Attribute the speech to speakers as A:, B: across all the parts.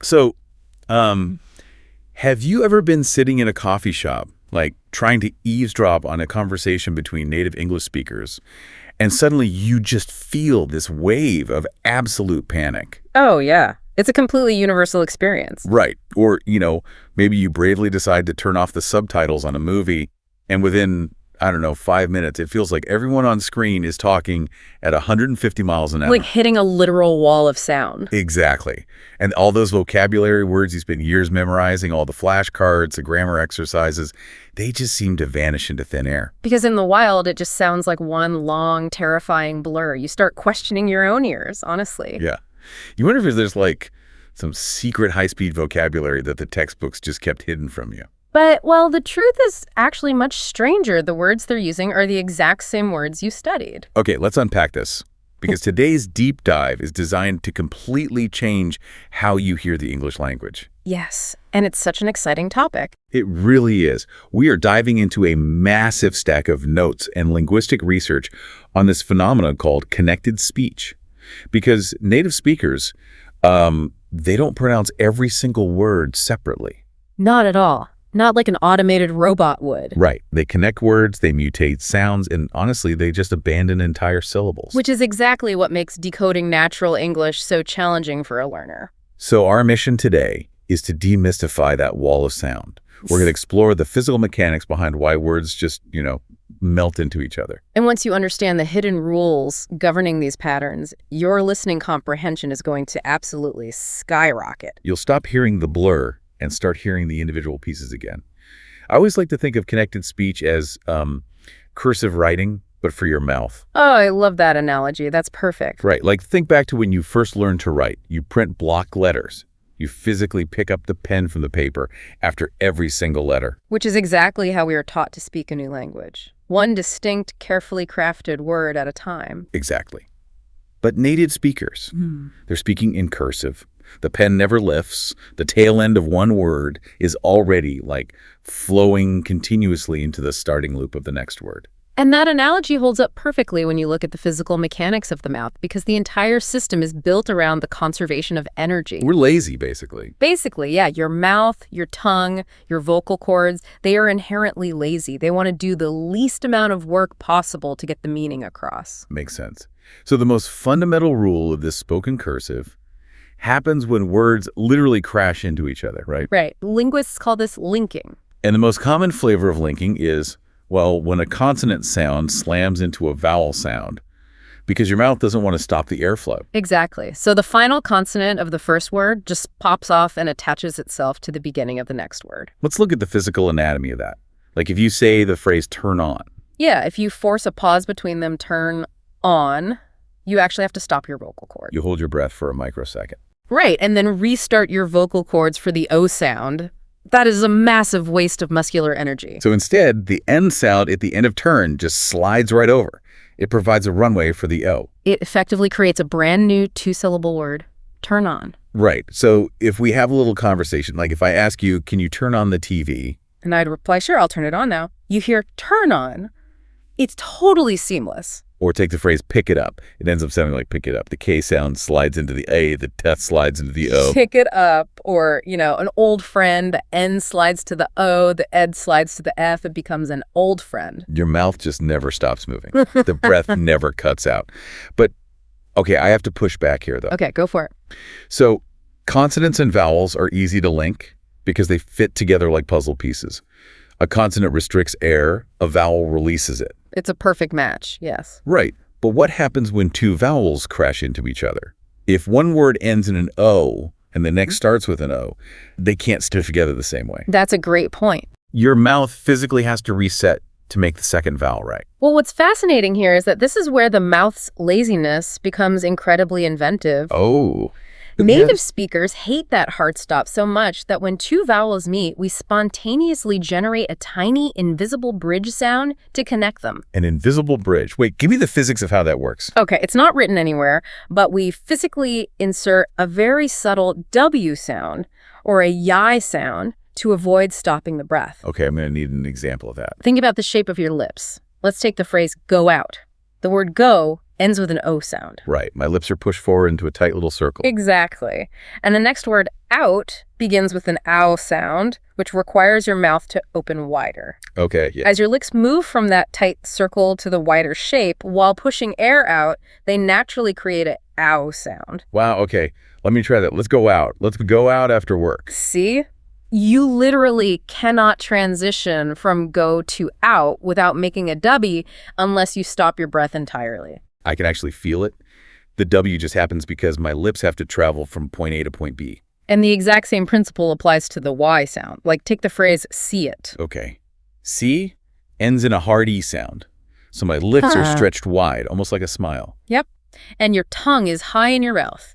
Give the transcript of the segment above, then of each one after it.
A: So, have you ever been sitting in a coffee shop, like trying to eavesdrop on a conversation between native English speakers, and suddenly you just feel this wave of absolute panic?
B: Oh, yeah. It's a completely universal experience.
A: Right. Or, maybe you bravely decide to turn off the subtitles on a movie, and within, I don't know, 5 minutes, it feels like everyone on screen is talking at 150 miles an hour.
B: Like hitting a literal wall of sound.
A: Exactly. And all those vocabulary words you spent years memorizing, all the flashcards, the grammar exercises, they just seem to vanish into thin air.
B: Because in the wild, it just sounds like one long, terrifying blur. You start questioning your own ears, honestly.
A: Yeah. You wonder if there's like some secret high-speed vocabulary that the textbooks just kept hidden from you.
B: But, well, the truth is actually much stranger. The words they're using are the exact same words you studied.
A: Okay, let's unpack this. Because today's deep dive is designed to completely change how you hear the English language.
B: Yes, and it's such an exciting topic.
A: It really is. We are diving into a massive stack of notes and linguistic research on this phenomenon called connected speech. Because native speakers, they don't pronounce every single word separately.
B: Not at all. Not like an automated robot would.
A: Right. They connect words, they mutate sounds, and honestly, they just abandon entire syllables.
B: Which is exactly what makes decoding natural English so challenging for a learner.
A: So our mission today is to demystify that wall of sound. We're going to explore the physical mechanics behind why words just, melt into each other.
B: And once you understand the hidden rules governing these patterns, your listening comprehension is going to absolutely skyrocket.
A: You'll stop hearing the blur and start hearing the individual pieces again. I always like to think of connected speech as cursive writing, but for your mouth.
B: Oh, I love that analogy. That's perfect.
A: Right. Like think back to when you first learned to write. You print block letters. You physically pick up the pen from the paper after every single letter.
B: Which is exactly how we are taught to speak a new language. One distinct, carefully crafted word at a time.
A: Exactly. But native speakers, they're speaking in cursive. The pen never lifts. The tail end of one word is already like flowing continuously into the starting loop of the next word.
B: And that analogy holds up perfectly when you look at the physical mechanics of the mouth, because the entire system is built around the conservation of energy.
A: We're lazy, basically.
B: Basically, yeah. Your mouth, your tongue, your vocal cords, they are inherently lazy. They want to do the least amount of work possible to get the meaning across.
A: Makes sense. So the most fundamental rule of this spoken cursive happens when words literally crash into each other, right?
B: Right. Linguists call this linking.
A: And the most common flavor of linking is, well, when a consonant sound slams into a vowel sound, because your mouth doesn't want to stop the airflow.
B: Exactly. So the final consonant of the first word just pops off and attaches itself to the beginning of the next word.
A: Let's look at the physical anatomy of that. Like if you say the phrase turn on.
B: Yeah, if you force a pause between them, turn on, you actually have to stop your vocal cord.
A: You hold your breath for a microsecond.
B: Right, and then restart your vocal cords for the O sound. That is a massive waste of muscular energy.
A: So instead, the N sound at the end of turn just slides right over. It provides a runway for the O.
B: It effectively creates a brand new two-syllable word, turn on.
A: Right. So if we have a little conversation, like if I ask you, can you turn on the TV?
B: And I'd reply, sure, I'll turn it on now. You hear turn on. It's totally seamless.
A: Or take the phrase pick it up. It ends up sounding like pick it up. The K sound slides into the A, the T slides into the O.
B: Pick it up, or, an old friend, the N slides to the O, the ed slides to the F, it becomes an old friend.
A: Your mouth just never stops moving. The breath never cuts out. But, okay, I have to push back here, though.
B: Okay, go for it.
A: So consonants and vowels are easy to link because they fit together like puzzle pieces. A consonant restricts air, a vowel releases it.
B: It's a perfect match, yes.
A: Right. But what happens when two vowels crash into each other? If one word ends in an O and the next starts with an O, they can't stick together the same way.
B: That's a great point.
A: Your mouth physically has to reset to make the second vowel right.
B: Well, what's fascinating here is that this is where the mouth's laziness becomes incredibly inventive.
A: Oh.
B: Native speakers hate that hard stop so much that when two vowels meet, we spontaneously generate a tiny invisible bridge sound to connect them.
A: An invisible bridge. Wait, give me the physics of how that works.
B: Okay, it's not written anywhere, but we physically insert a very subtle W sound or a Y sound to avoid stopping the breath.
A: Okay, I'm going to need an example of that.
B: Think about the shape of your lips. Let's take the phrase go out. The word go ends with an O sound.
A: Right. My lips are pushed forward into a tight little circle.
B: Exactly. And the next word, out, begins with an ow sound, which requires your mouth to open wider.
A: Okay, yeah.
B: As your lips move from that tight circle to the wider shape, while pushing air out, they naturally create an ow sound.
A: Wow, okay. Let me try that. Let's go out. Let's go out after work.
B: See? You literally cannot transition from go to out without making a W unless you stop your breath entirely.
A: I can actually feel it. The W just happens because my lips have to travel from point A to point B.
B: And the exact same principle applies to the Y sound. Like, take the phrase, see it.
A: Okay. C ends in a hard E sound. So my lips are stretched wide, almost like a smile.
B: Yep. And your tongue is high in your mouth.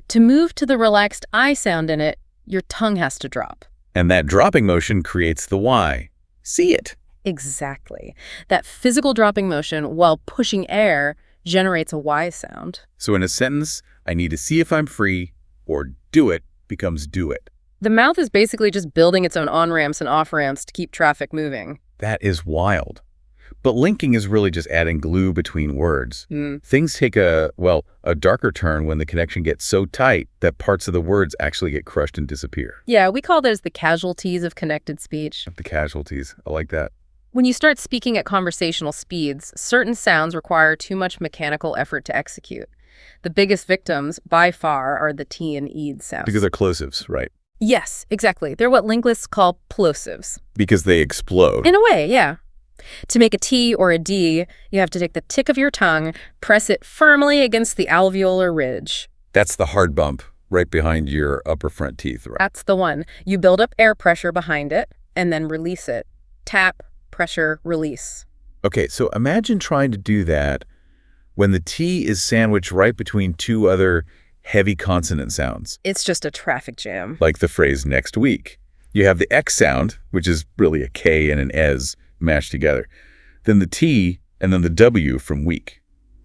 B: To move to the relaxed I sound in it, your tongue has to drop.
A: And that dropping motion creates the Y. See it.
B: Exactly. That physical dropping motion while pushing air generates a Y sound.
A: So in a sentence, I need to see if I'm free, or do it becomes do it.
B: The mouth is basically just building its own on-ramps and off-ramps to keep traffic moving.
A: That is wild. But linking is really just adding glue between words. Things take a darker turn when the connection gets so tight that parts of the words actually get crushed and disappear.
B: Yeah, we call those the casualties of connected speech.
A: The casualties. I like that.
B: When you start speaking at conversational speeds, certain sounds require too much mechanical effort to execute. The biggest victims, by far, are the T and E sounds.
A: Because they're plosives, right?
B: Yes, exactly. They're what linguists call plosives.
A: Because they explode.
B: In a way, yeah. To make a T or a D, you have to take the tip of your tongue, press it firmly against the alveolar ridge.
A: That's the hard bump right behind your upper front teeth, right?
B: That's the one. You build up air pressure behind it and then release it. Tap, pressure, release.
A: Okay, so imagine trying to do that when the T is sandwiched right between two other heavy consonant sounds.
B: It's just a traffic jam.
A: Like the phrase next week. You have the X sound, which is really a K and an S mashed together. Then the T and then the W from week.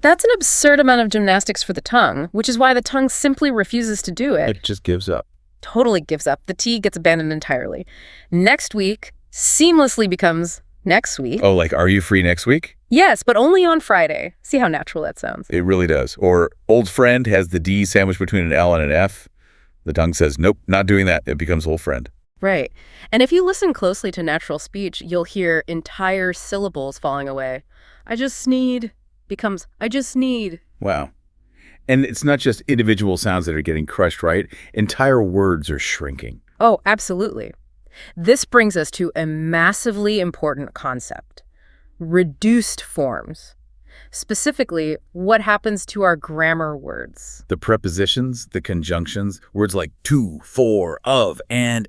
B: That's an absurd amount of gymnastics for the tongue, which is why the tongue simply refuses to do it.
A: It just gives up.
B: Totally gives up. The T gets abandoned entirely. Next week seamlessly becomes next week.
A: Oh, like, are you free next week?
B: Yes, but only on Friday. See how natural that sounds?
A: It really does. Or old friend has the D sandwiched between an L and an F. The tongue says, nope, not doing that. It becomes old friend.
B: Right. And if you listen closely to natural speech, you'll hear entire syllables falling away. I just need becomes I just need.
A: Wow. And it's not just individual sounds that are getting crushed, right? Entire words are shrinking.
B: Oh, absolutely. This brings us to a massively important concept: reduced forms. Specifically, what happens to our grammar words?
A: The prepositions, the conjunctions, words like to, for, of, and.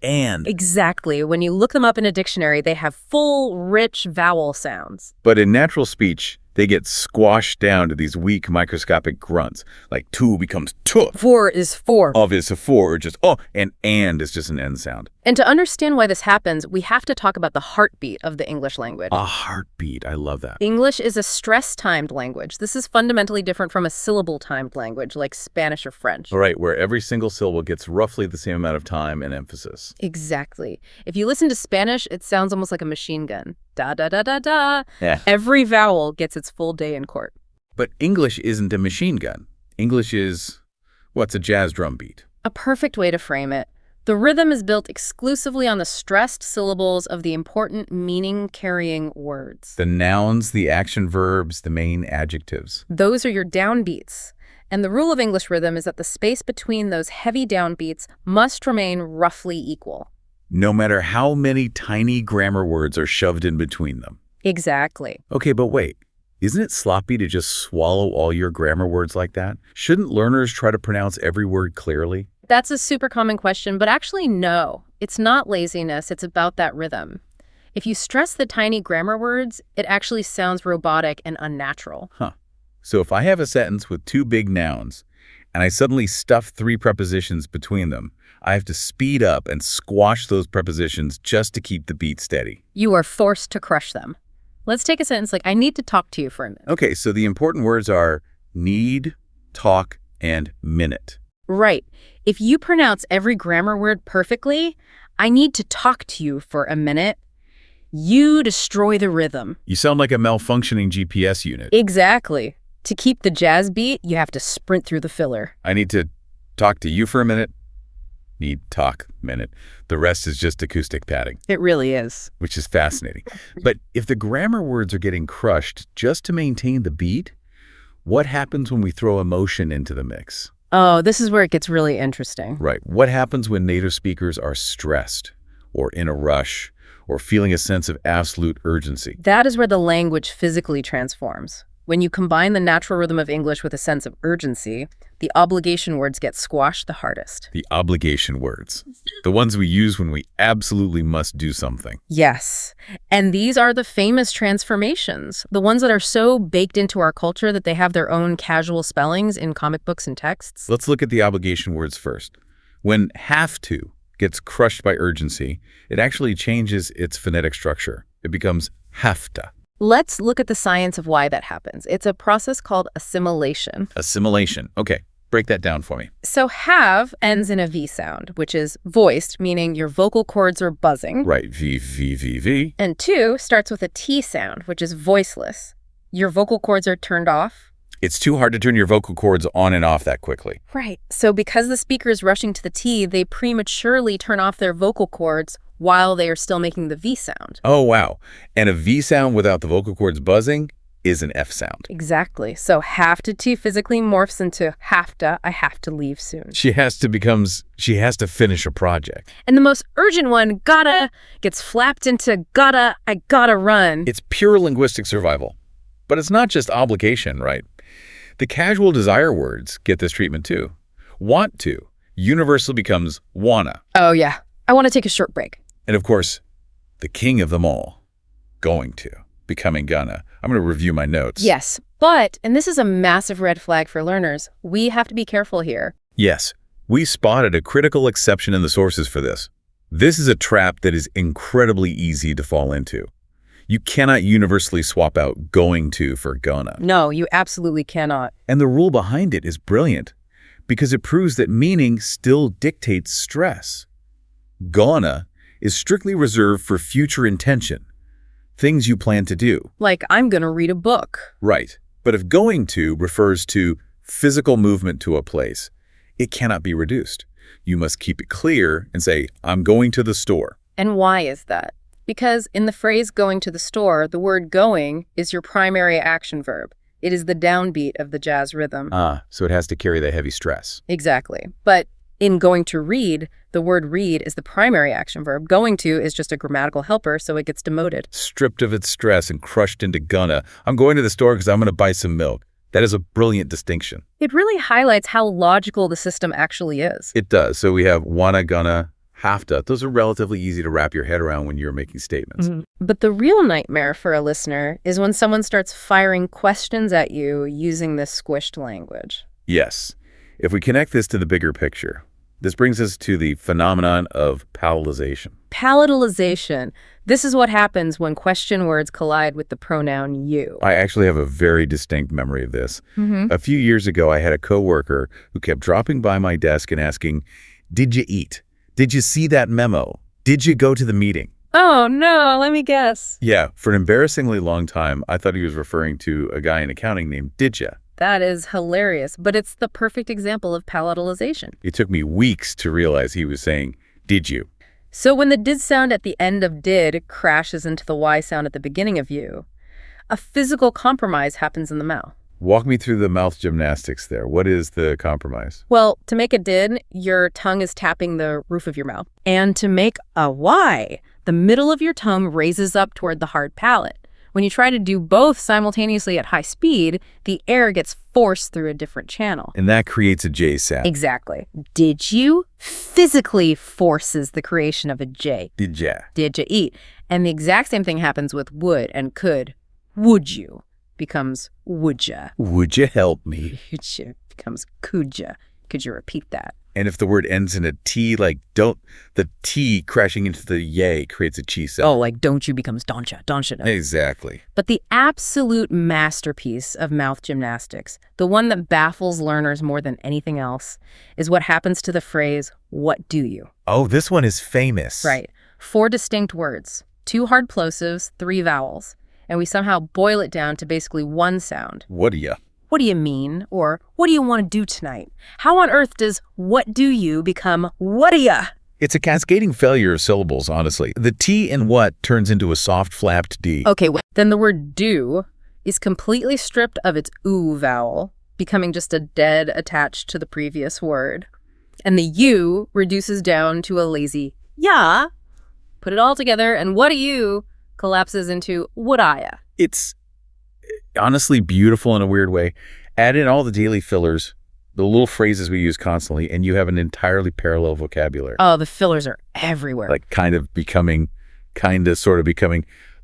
B: Exactly. When you look them up in a dictionary, they have full, rich vowel sounds.
A: But in natural speech, they get squashed down to these weak microscopic grunts. Like to becomes tu.
B: For is for.
A: Of is a for, or just oh, and is just an N sound.
B: And to understand why this happens, we have to talk about the heartbeat of the English language.
A: A heartbeat. I love that.
B: English is a stress-timed language. This is fundamentally different from a syllable-timed language like Spanish or French.
A: All right, where every single syllable gets roughly the same amount of time and emphasis.
B: Exactly. If you listen to Spanish, it sounds almost like a machine gun. Da, da, da, da, da.
A: Yeah.
B: Every vowel gets its full day in court.
A: But English isn't a machine gun. English is, what's a jazz drum beat?
B: A perfect way to frame it. The rhythm is built exclusively on the stressed syllables of the important meaning-carrying words.
A: The nouns, the action verbs, the main adjectives.
B: Those are your downbeats. And the rule of English rhythm is that the space between those heavy downbeats must remain roughly equal.
A: No matter how many tiny grammar words are shoved in between them.
B: Exactly.
A: Okay, but wait. Isn't it sloppy to just swallow all your grammar words like that? Shouldn't learners try to pronounce every word clearly?
B: That's a super common question, but actually no. It's not laziness, it's about that rhythm. If you stress the tiny grammar words, it actually sounds robotic and unnatural.
A: Huh. So if I have a sentence with two big nouns, and I suddenly stuff three prepositions between them, I have to speed up and squash those prepositions just to keep the beat steady.
B: You are forced to crush them. Let's take a sentence like, I need to talk to you for a minute.
A: Okay, so the important words are need, talk, and minute.
B: Right. If you pronounce every grammar word perfectly, I need to talk to you for a minute, you destroy the rhythm.
A: You sound like a malfunctioning GPS unit.
B: Exactly. To keep the jazz beat, you have to sprint through the filler.
A: I need to talk to you for a minute. Need talk minute. The rest is just acoustic padding.
B: It really is.
A: Which is fascinating. But if the grammar words are getting crushed just to maintain the beat, what happens when we throw emotion into the mix?
B: Oh, this is where it gets really interesting.
A: Right. What happens when native speakers are stressed or in a rush or feeling a sense of absolute urgency?
B: That is where the language physically transforms. When you combine the natural rhythm of English with a sense of urgency, the obligation words get squashed the hardest.
A: The obligation words. The ones we use when we absolutely must do something.
B: Yes. And these are the famous transformations, the ones that are so baked into our culture that they have their own casual spellings in comic books and texts.
A: Let's look at the obligation words first. When have to gets crushed by urgency, it actually changes its phonetic structure. It becomes hafta.
B: Let's look at the science of why that happens. It's a process called assimilation.
A: Assimilation. Okay, break that down for me.
B: So have ends in a V sound, which is voiced, meaning your vocal cords are buzzing.
A: Right, V, V, V, V.
B: And to starts with a T sound, which is voiceless. Your vocal cords are turned off.
A: It's too hard to turn your vocal cords on and off that quickly.
B: Right. So because the speaker is rushing to the T, they prematurely turn off their vocal cords while they are still making the V sound.
A: Oh, wow. And a V sound without the vocal cords buzzing is an F sound.
B: Exactly. So have to T physically morphs into have to, I have to leave soon.
A: She has to finish a project.
B: And the most urgent one, gotta, gets flapped into gotta, I gotta run.
A: It's pure linguistic survival. But it's not just obligation, right? The casual desire words get this treatment too. Want to universally becomes wanna.
B: Oh yeah, I want to take a short break.
A: And of course, the king of them all, going to, becoming gonna. I'm going to review my notes.
B: Yes, but, and this is a massive red flag for learners, we have to be careful here.
A: Yes, we spotted a critical exception in the sources for this. This is a trap that is incredibly easy to fall into. You cannot universally swap out going to for gonna.
B: No, you absolutely cannot.
A: And the rule behind it is brilliant because it proves that meaning still dictates stress. Gonna is strictly reserved for future intention, things you plan to do.
B: Like, I'm going to read a book.
A: Right. But if going to refers to physical movement to a place, it cannot be reduced. You must keep it clear and say, I'm going to the store.
B: And why is that? Because in the phrase going to the store, the word going is your primary action verb. It is the downbeat of the jazz rhythm.
A: So it has to carry the heavy stress.
B: Exactly. But in going to read, the word read is the primary action verb. Going to is just a grammatical helper, so it gets demoted.
A: Stripped of its stress and crushed into gonna. I'm going to the store because I'm going to buy some milk. That is a brilliant distinction.
B: It really highlights how logical the system actually is.
A: It does. So we have wanna, gonna, have to. Those are relatively easy to wrap your head around when you're making statements.
B: But the real nightmare for a listener is when someone starts firing questions at you using this squished language.
A: Yes. If we connect this to the bigger picture, this brings us to the phenomenon of palatalization.
B: Palatalization. This is what happens when question words collide with the pronoun you.
A: I actually have a very distinct memory of this. A few years ago, I had a coworker who kept dropping by my desk and asking, "Did you eat? Did you see that memo? Did you go to the meeting?"
B: Oh, no, let me guess.
A: Yeah, for an embarrassingly long time, I thought he was referring to a guy in accounting named Didya.
B: That is hilarious, but it's the perfect example of palatalization.
A: It took me weeks to realize he was saying, "Did you?"
B: So when the did sound at the end of did crashes into the y sound at the beginning of you, a physical compromise happens in the mouth.
A: Walk me through the mouth gymnastics there. What is the compromise?
B: Well, to make a did, your tongue is tapping the roof of your mouth. And to make a y, the middle of your tongue raises up toward the hard palate. When you try to do both simultaneously at high speed, the air gets forced through a different channel.
A: And that creates a J sound.
B: Exactly. Did you physically forces the creation of a J.
A: Did ya?
B: Did you eat? And the exact same thing happens with would and could. Would you becomes would ya.
A: Would you help me?
B: Would you becomes could ya. Could you repeat that?
A: And if the word ends in a T, like don't, the T crashing into the yay creates a chi sound.
B: Oh, like don't you becomes don't ya.
A: Exactly.
B: But the absolute masterpiece of mouth gymnastics, the one that baffles learners more than anything else, is what happens to the phrase, what do you?
A: Oh, this one is famous.
B: Right. 4 distinct words, 2 hard plosives, 3 vowels. And we somehow boil it down to basically one sound.
A: What do ya?
B: what do you mean? Or what do you want to do tonight? How on earth does what do you become what do ya?
A: It's a cascading failure of syllables, honestly. The T in what turns into a soft flapped D.
B: Okay, then the word do is completely stripped of its oo vowel, becoming just a dead attached to the previous word. And the U reduces down to a lazy ya. Put it all together, and what do you collapses into would I?
A: It's honestly beautiful in a weird way. Add in all the daily fillers, the little phrases we use constantly, and you have an entirely parallel vocabulary.
B: Oh, the fillers are everywhere.
A: Like sort of becoming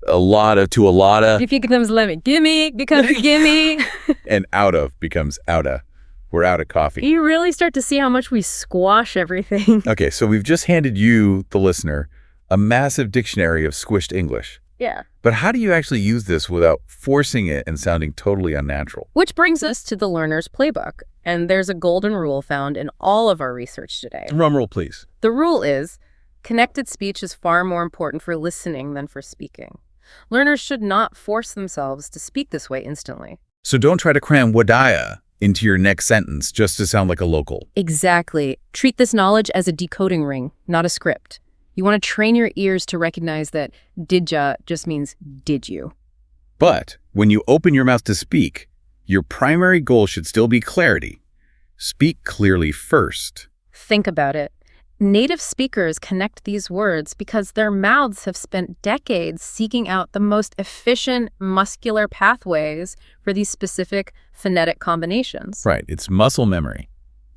A: a lot of to a lot of.
B: If it becomes lemmy, gimme becomes gimme.
A: And out of becomes outa. We're out of coffee.
B: You really start to see how much we squash everything.
A: Okay, so we've just handed you, the listener, a massive dictionary of squished English.
B: Yeah.
A: But how do you actually use this without forcing it and sounding totally unnatural?
B: Which brings us to the learner's playbook. And there's a golden rule found in all of our research today.
A: Drum roll, please.
B: The rule is, connected speech is far more important for listening than for speaking. Learners should not force themselves to speak this way instantly.
A: So don't try to cram wadaya into your next sentence just to sound like a local.
B: Exactly. Treat this knowledge as a decoding ring, not a script. You want to train your ears to recognize that didja just means did you.
A: But when you open your mouth to speak, your primary goal should still be clarity. Speak clearly first.
B: Think about it. Native speakers connect these words because their mouths have spent decades seeking out the most efficient muscular pathways for these specific phonetic combinations.
A: Right, it's muscle memory.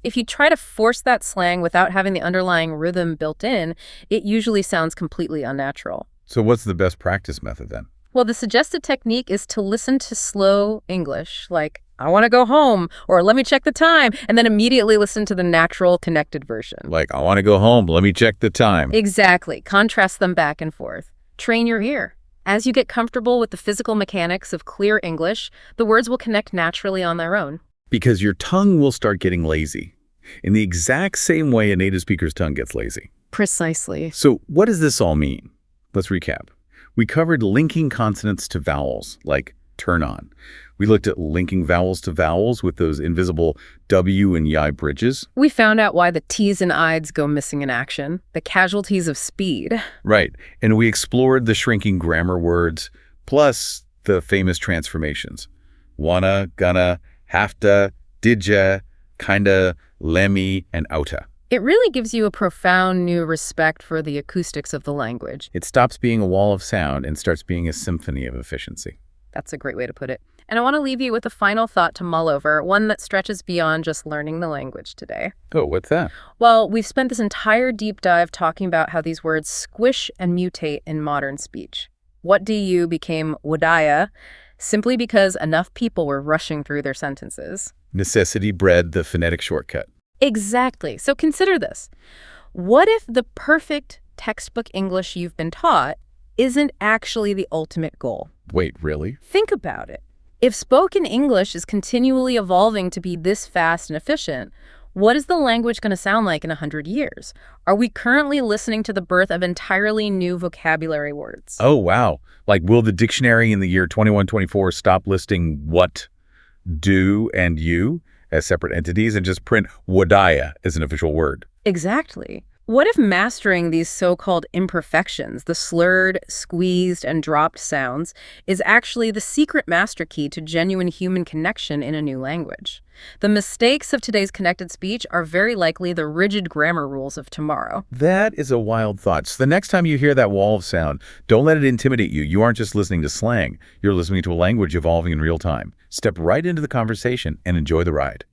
B: If you try to force that slang without having the underlying rhythm built in, it usually sounds completely unnatural.
A: So what's the best practice method then?
B: Well, the suggested technique is to listen to slow English, like, I want to go home, or let me check the time, and then immediately listen to the natural connected version.
A: Like, I want to go home, let me check the time.
B: Exactly. Contrast them back and forth. Train your ear. As you get comfortable with the physical mechanics of clear English, the words will connect naturally on their own.
A: Because your tongue will start getting lazy, in the exact same way a native speaker's tongue gets lazy.
B: Precisely.
A: So what does this all mean? Let's recap. We covered linking consonants to vowels, like turn on. We looked at linking vowels to vowels with those invisible W and Y bridges.
B: We found out why the T's and I's go missing in action, the casualties of speed.
A: Right. And we explored the shrinking grammar words, plus the famous transformations. Wanna, gonna, hafta, didja, kinda, lemmy, and outa.
B: It really gives you a profound new respect for the acoustics of the language.
A: It stops being a wall of sound and starts being a symphony of efficiency.
B: That's a great way to put it. And I want to leave you with a final thought to mull over, one that stretches beyond just learning the language today.
A: Oh, what's that?
B: Well, we've spent this entire deep dive talking about how these words squish and mutate in modern speech. What do you became wadaya simply because enough people were rushing through their sentences.
A: Necessity bred the phonetic shortcut.
B: Exactly. So consider this. What if the perfect textbook English you've been taught isn't actually the ultimate goal?
A: Wait, really?
B: Think about it. If spoken English is continually evolving to be this fast and efficient, what is the language going to sound like in 100 years? Are we currently listening to the birth of entirely new vocabulary words?
A: Oh, wow. Like, will the dictionary in the year 2124 stop listing what, do, and you as separate entities and just print wadaya as an official word?
B: Exactly. What if mastering these so-called imperfections, the slurred, squeezed, and dropped sounds, is actually the secret master key to genuine human connection in a new language? The mistakes of today's connected speech are very likely the rigid grammar rules of tomorrow.
A: That is a wild thought. So the next time you hear that wall of sound, don't let it intimidate you. You aren't just listening to slang. You're listening to a language evolving in real time. Step right into the conversation and enjoy the ride.